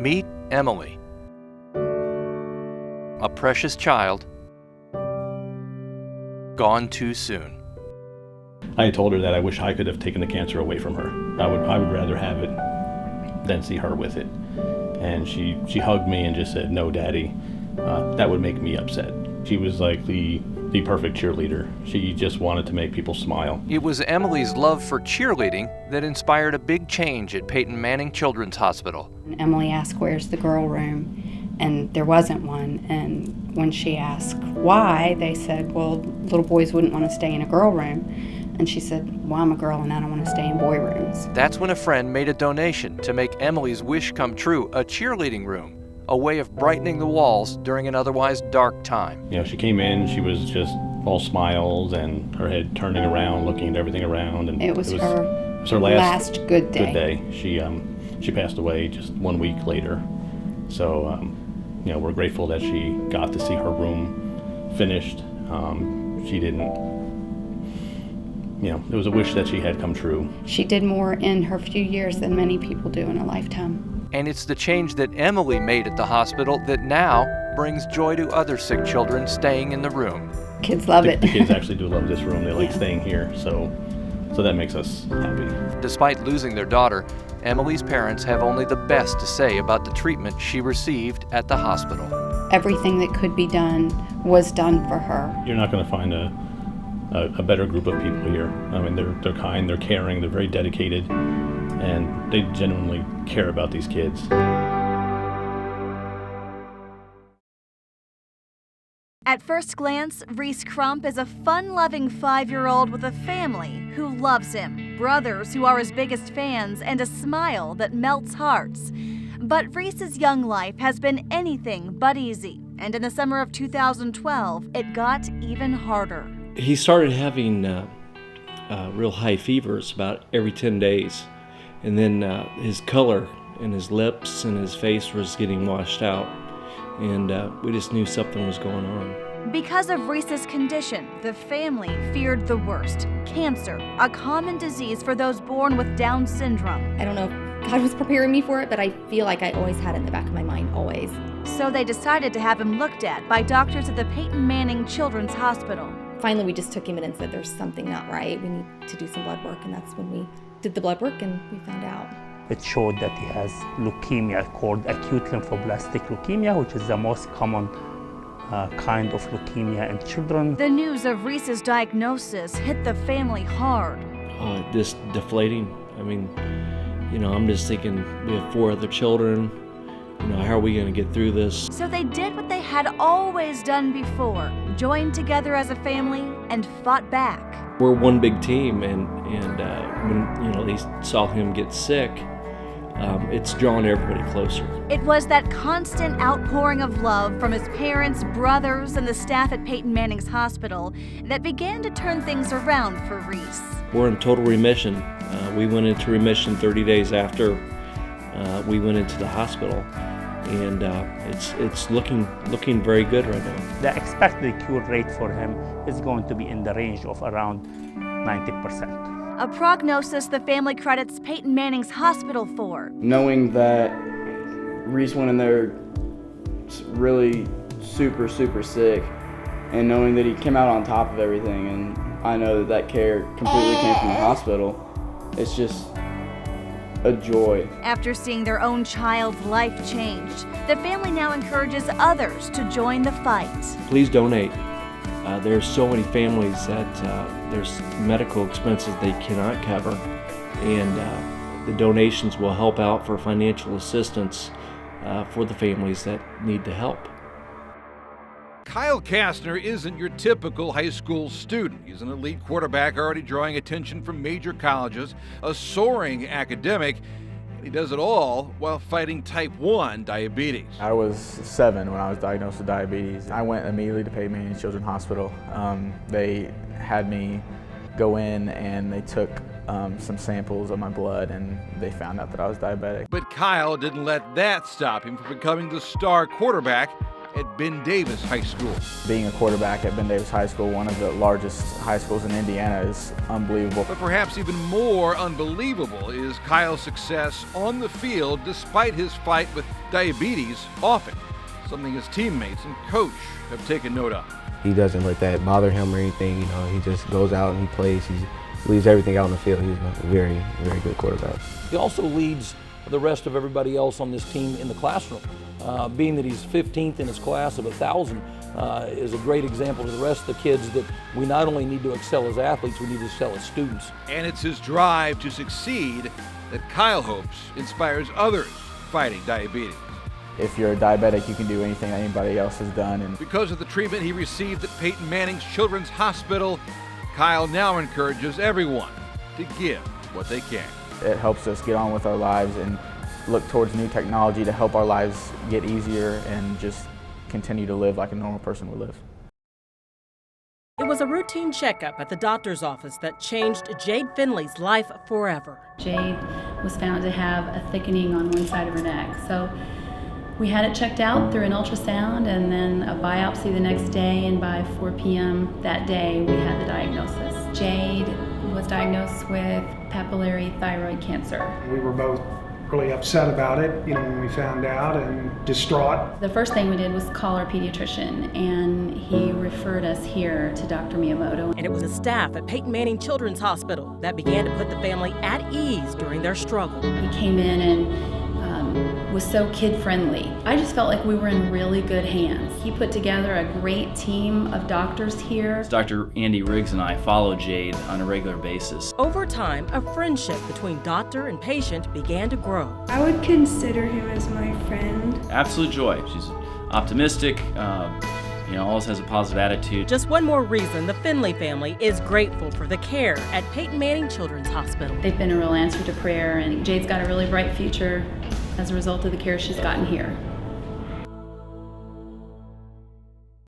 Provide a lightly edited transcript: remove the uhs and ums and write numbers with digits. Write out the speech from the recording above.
Meet Emily, a precious child gone too soon. I told her that I wish I could have taken the cancer away from her. I would rather have it than see her with it. And she hugged me and just said, "No, Daddy, that would make me upset." She was like the perfect cheerleader. She just wanted to make people smile. It was Emily's love for cheerleading that inspired a big change at Peyton Manning Children's Hospital. Emily asked, "Where's the girl room?" And there wasn't one. And when she asked why, they said, well, little boys wouldn't want to stay in a girl room. And she said, well, I'm a girl and I don't want to stay in boy rooms. That's when a friend made a donation to make Emily's wish come true, a cheerleading room, a way of brightening the walls during an otherwise dark time. You know, she came in, she was just all smiles and her head turning around, looking at everything around. And it was her last good day. She passed away just 1 week later. So, you know, we're grateful that she got to see her room finished. She didn't, you know, it was a wish that she had come true. She did more in her few years than many people do in a lifetime. And it's the change that Emily made at the hospital that now brings joy to other sick children staying in the room. Kids love it. The kids actually do love this room. They like staying here, so that makes us happy. Despite losing their daughter, Emily's parents have only the best to say about the treatment she received at the hospital. Everything that could be done was done for her. You're not going to find a better group of people here. I mean, they're kind, they're caring, they're very dedicated, and they genuinely care about these kids. At first glance, Reese Crump is a fun-loving 5-year-old with a family who loves him, brothers who are his biggest fans, and a smile that melts hearts. But Reese's young life has been anything but easy, and in the summer of 2012, it got even harder. He started having real high fevers about every 10 days, and then his color and his lips and his face was getting washed out. And we just knew something was going on. Because of Reese's condition, the family feared the worst. Cancer, a common disease for those born with Down syndrome. I don't know if God was preparing me for it, but I feel like I always had it in the back of my mind, always. So they decided to have him looked at by doctors at the Peyton Manning Children's Hospital. Finally, we just took him in and said, there's something not right. We need to do some blood work, and that's when we did the blood work and we found out. It showed that he has leukemia called acute lymphoblastic leukemia, which is the most common kind of leukemia in children. The news of Reese's diagnosis hit the family hard. Just deflating. I mean, you know, I'm just thinking we have 4 other children. You know, how are we going to get through this? So they did what they had always done before, joined together as a family and fought back. We're one big team, and when, you know, they saw him get sick, it's drawn everybody closer. It was that constant outpouring of love from his parents, brothers, and the staff at Peyton Manning's hospital that began to turn things around for Reese. We're in total remission. We went into remission 30 days after we went into the hospital, and it's looking very good right now. The expected cure rate for him is going to be in the range of around 90%. A prognosis the family credits Peyton Manning's hospital for. Knowing that Reese went in there really super sick, and knowing that he came out on top of everything, and I know that care completely came from the hospital, it's just a joy. After seeing their own child's life changed, the family now encourages others to join the fight. Please donate. There's so many families that there's medical expenses they cannot cover, and the donations will help out for financial assistance for the families that need the help. Kyle Kastner isn't your typical high school student. He's an elite quarterback already drawing attention from major colleges, a soaring academic, and he does it all while fighting type 1 diabetes. I was 7 when I was diagnosed with diabetes. I went immediately to Peyton Manning Children's Hospital. They had me go in and they took some samples of my blood, and they found out that I was diabetic. But Kyle didn't let that stop him from becoming the star quarterback at Ben Davis High School. Being a quarterback at Ben Davis High School, one of the largest high schools in Indiana, is unbelievable. But perhaps even more unbelievable is Kyle's success on the field despite his fight with diabetes often, something his teammates and coach have taken note of. He doesn't let that bother him or anything, you know, he just goes out and he plays, he leaves everything out on the field. He's a very, very good quarterback. He also leads the rest of everybody else on this team in the classroom. Being that he's 15th in his class of 1,000 is a great example to the rest of the kids that we not only need to excel as athletes, we need to excel as students. And it's his drive to succeed that Kyle hopes inspires others fighting diabetes. If you're a diabetic, you can do anything that anybody else has done. And because of the treatment he received at Peyton Manning's Children's Hospital, Kyle now encourages everyone to give what they can. It helps us get on with our lives and look towards new technology to help our lives get easier and just continue to live like a normal person would live. It was a routine checkup at the doctor's office that changed Jade Finley's life forever. Jade was found to have a thickening on one side of her neck. So we had it checked out through an ultrasound and then a biopsy the next day, and by 4 p.m. that day we had the diagnosis. Jade was diagnosed with papillary thyroid cancer. We were both really upset about it, when we found out, and distraught. The first thing we did was call our pediatrician, and he referred us here to Dr. Miyamoto. And it was the staff at Peyton Manning Children's Hospital that began to put the family at ease during their struggle. He came in and was so kid-friendly. I just felt like we were in really good hands. He put together a great team of doctors here. Dr. Andy Riggs and I follow Jade on a regular basis. Over time, a friendship between doctor and patient began to grow. I would consider him as my friend. Absolute joy. She's optimistic, always has a positive attitude. Just one more reason the Finley family is grateful for the care at Peyton Manning Children's Hospital. They've been a real answer to prayer, and Jade's got a really bright future as a result of the care she's gotten here.